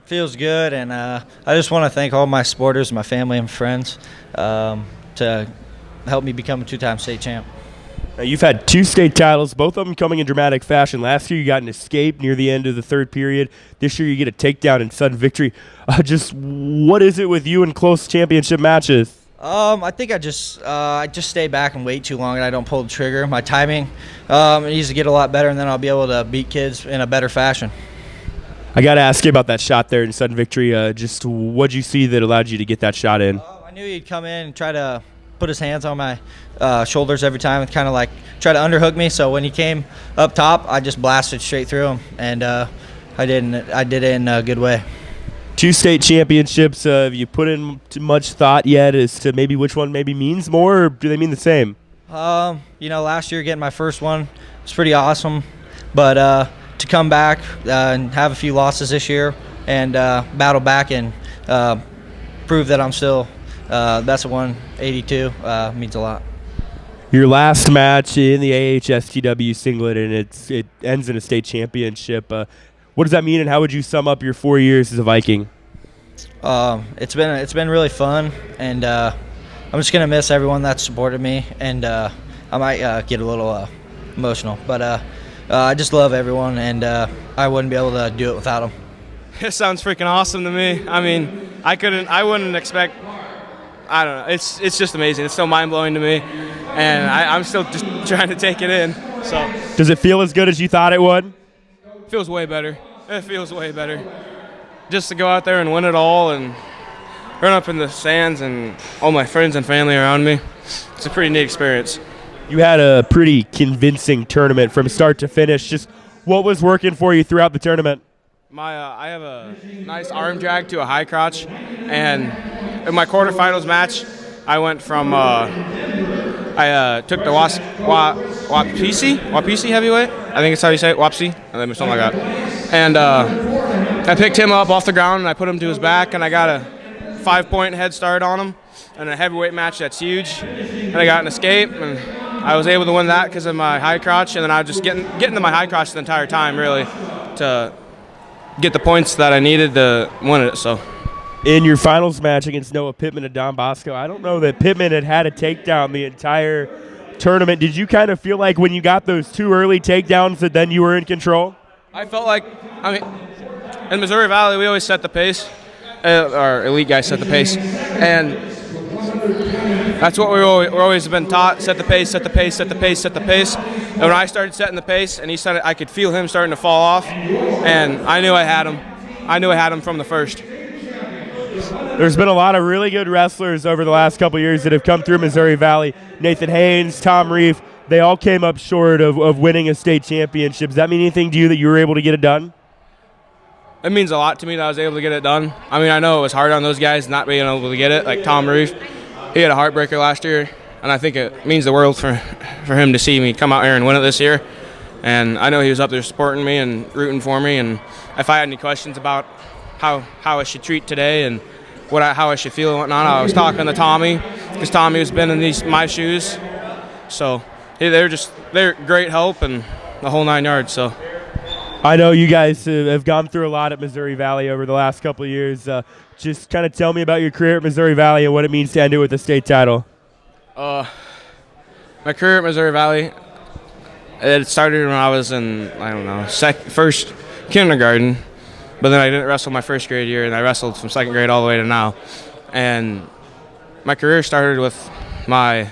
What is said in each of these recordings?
Feels good, and I just want to thank all my supporters, my family, and friends to help me become a two-time state champ. Now, you've had 2 state titles, both of them coming in dramatic fashion. Last year, you got an escape near the end of the third period. This year, you get a takedown and sudden victory. Just what is it with you in close championship matches? I think I just stay back and wait too long, and I don't pull the trigger. My timing needs to get a lot better, and then I'll be able to beat kids in a better fashion. I got to ask you about that shot there in sudden victory. Just what'd you see that allowed you to get that shot in? I knew he'd come in and try to put his hands on my shoulders every time and kind of like try to underhook me. So when he came up top, I just blasted straight through him, and I did it in a good way. 2 state championships. Have you put in too much thought yet as to maybe which one maybe means more, or do they mean the same? Last year getting my first one was pretty awesome, but to come back and have a few losses this year and battle back and prove that I'm still best of 182 means a lot. Your last match in the AHSTW singlet, and it ends in a state championship. What does that mean, and how would you sum up your 4 years as a Viking? It's been really fun, and I'm just gonna miss everyone that supported me, and I might get a little emotional, but I just love everyone, and I wouldn't be able to do it without them. It sounds freaking awesome to me. I mean, I wouldn't expect. I don't know. It's just amazing. It's so mind blowing to me, and I'm still just trying to take it in. So. Does it feel as good as you thought it would? Feels way better. It feels way better. Just to go out there and win it all and run up in the stands and all my friends and family around me. It's a pretty neat experience. You had a pretty convincing tournament from start to finish. Just what was working for you throughout the tournament? I have a nice arm drag to a high crotch, and in my quarterfinals match, I went from I took the Wapisi heavyweight. I think it's how you say it, Wapsi, something like that. And I picked him up off the ground and I put him to his back, and I got a 5-point head start on him. In a heavyweight match, that's huge. And I got an escape, and I was able to win that because of my high crotch. And then I was just getting to my high crotch the entire time, really, to get the points that I needed to win it. So. In your finals match against Noah Pittman and Don Bosco, I don't know that Pittman had a takedown the entire tournament. Did you kind of feel like when you got those 2 early takedowns that then you were in control? I felt like, in Missouri Valley, we always set the pace. Our elite guys set the pace. And that's what we're always been taught, set the pace, set the pace, set the pace, set the pace. And when I started setting the pace and he said it, I could feel him starting to fall off. And I knew I had him. I knew I had him from the first. There's been a lot of really good wrestlers over the last couple of years that have come through Missouri Valley. Nathan Haynes, Tom Reef, they all came up short of winning a state championship. Does that mean anything to you that you were able to get it done? It means a lot to me that I was able to get it done. I mean, I know it was hard on those guys not being able to get it, like Tom Reef. He had a heartbreaker last year, and I think it means the world for him to see me come out here and win it this year. And I know he was up there supporting me and rooting for me, and if I had any questions about how I should treat today and how I should feel and whatnot, I was talking to Tommy, because Tommy has been in my shoes. So they're great help and the whole 9 yards. So I know you guys have gone through a lot at Missouri Valley over the last couple of years. Just kind of tell me about your career at Missouri Valley and what it means to end it with a state title. My career at Missouri Valley, it started when I was in, first kindergarten. But then I didn't wrestle my first grade year, and I wrestled from second grade all the way to now. And my career started with my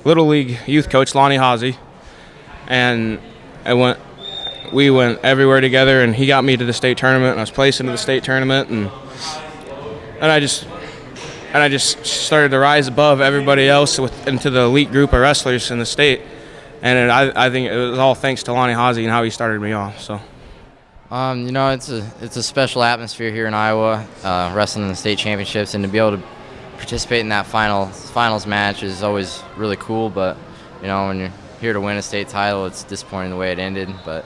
Little League youth coach, Lonnie Haase. And we went everywhere together, and he got me to the state tournament, and I was placed into the state tournament. And I just started to rise above everybody else into the elite group of wrestlers in the state. And I think it was all thanks to Lonnie Haase and how he started me off. So. It's a special atmosphere here in Iowa, wrestling in the state championships, and to be able to participate in that finals match is always really cool. But when you're here to win a state title, it's disappointing the way it ended. But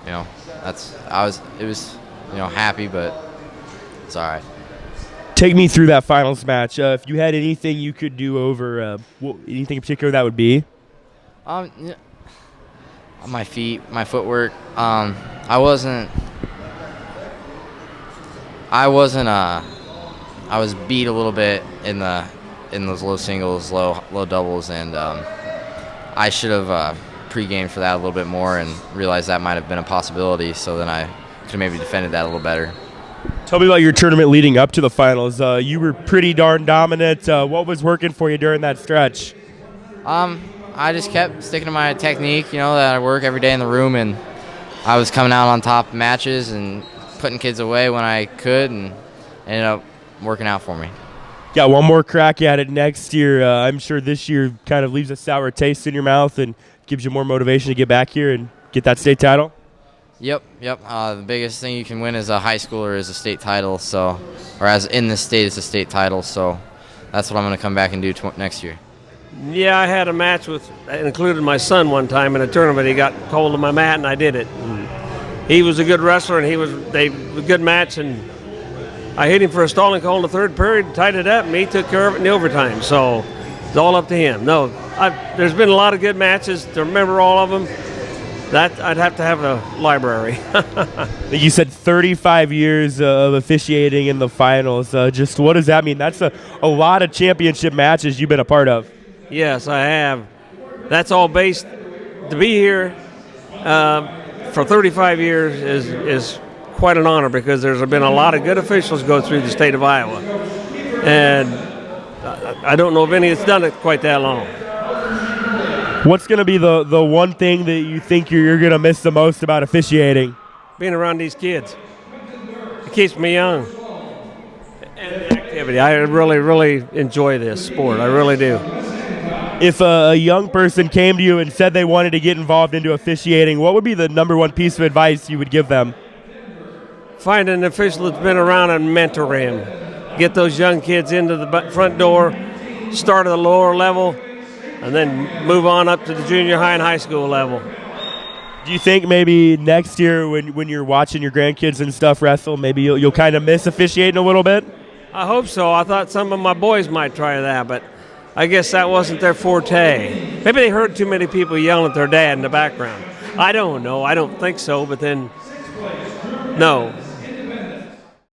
it was happy, but it's all right. Take me through that finals match. If you had anything you could do over, anything in particular that would be? My feet, my footwork. I wasn't I wasn't. I was beat a little bit in those low singles, low doubles, and I should have pre-gamed for that a little bit more and realized that might have been a possibility. So then I could have maybe defended that a little better. Tell me about your tournament leading up to the finals. You were pretty darn dominant. What was working for you during that stretch? I just kept sticking to my technique, that I work every day in the room, and I was coming out on top of matches and putting kids away when I could, and ended up working out for me. Got one more crack at it next year. I'm sure this year kind of leaves a sour taste in your mouth and gives you more motivation to get back here and get that state title. Yep. The biggest thing you can win as a high schooler is a state title, or as in this state, it's a state title. So that's what I'm going to come back and do next year. Yeah, I had a match included my son one time in a tournament. He got hold of my mat and I did it. And he was a good wrestler and it was a good match, and I hit him for a stalling call in the third period, tied it up, and he took care of it in the overtime. So it's all up to him. No, there's been a lot of good matches. To remember all of them, that I'd have to have a library. You said 35 years of officiating in the finals. Just what does that mean? That's a lot of championship matches you've been a part of. Yes, I have. That's all based to be here for 35 years is quite an honor, because there's been a lot of good officials go through the state of Iowa, and I don't know of any that's done it quite that long. What's going to be the one thing that you think you're going to miss the most about officiating? Being around these kids. It keeps me young. And the activity. I really, really enjoy this sport. I really do. If a young person came to you and said they wanted to get involved into officiating, what would be the number one piece of advice you would give them? Find an official that's been around and mentor him. Get those young kids into the front door, start at the lower level, and then move on up to the junior high and high school level. Do you think maybe next year when you're watching your grandkids and stuff wrestle, maybe you'll kind of miss officiating a little bit? I hope so. I thought some of my boys might try that, but I guess that wasn't their forte. Maybe they heard too many people yelling at their dad in the background. I don't know. I don't think so, but then, no.